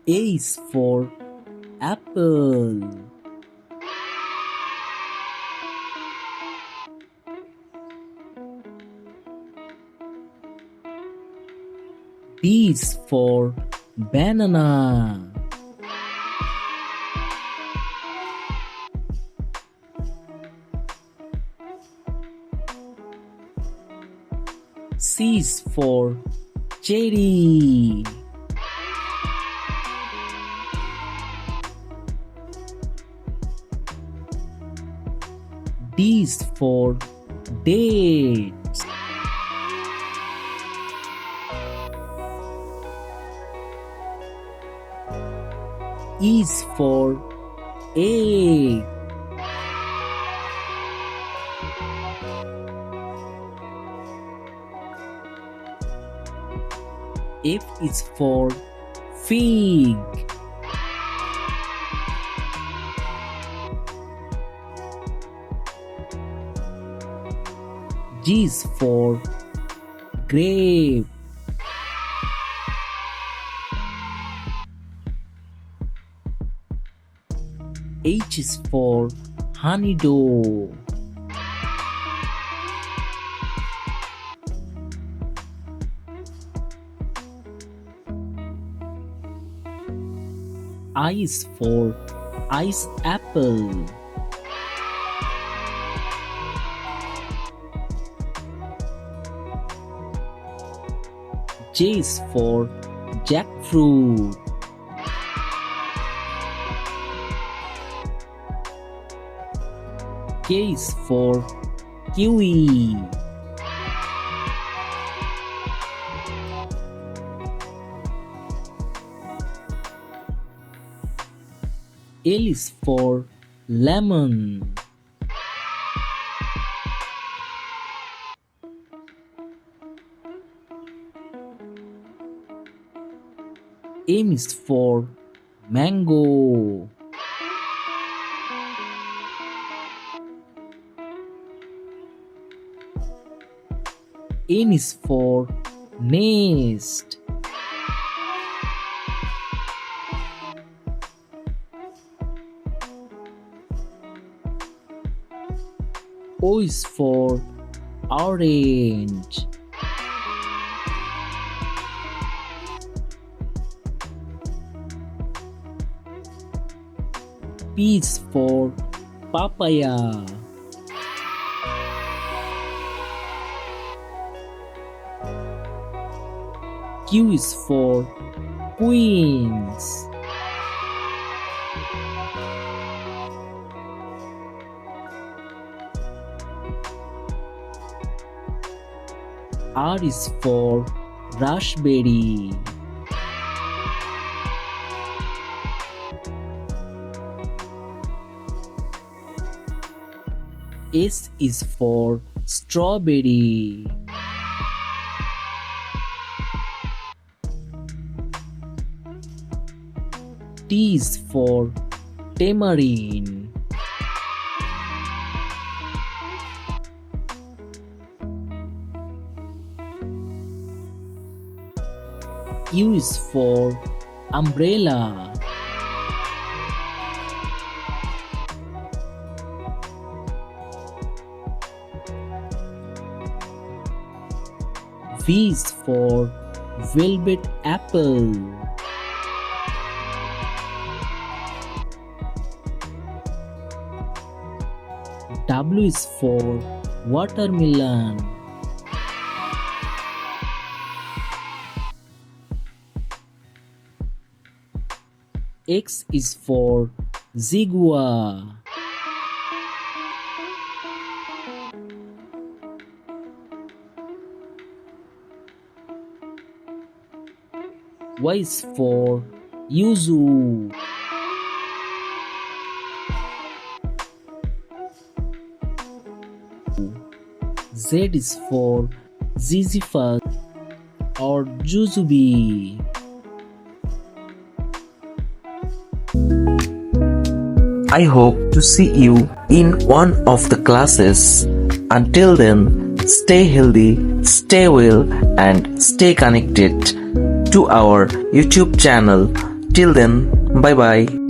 A is for apple. B is for banana. C is for cherry. D is for dates. E is for egg. F is for fig. G is for grape. H is for honeydew. I is for ice apple. J is for jackfruit. K is for kiwi. L is for lemon. M is for mango. N is for nest. O is for orange. P is for papaya. Q is for queens. R is for raspberry. S is for strawberry. T is for tamarind. U is for umbrella. V is for velvet apple. W is for watermelon. X is for zigua. Y is for yuzu. Z is for ziziphus or jujube. I hope to see you in one of the classes. Until then, stay healthy, stay well, and stay connected to our YouTube channel Till then, bye bye.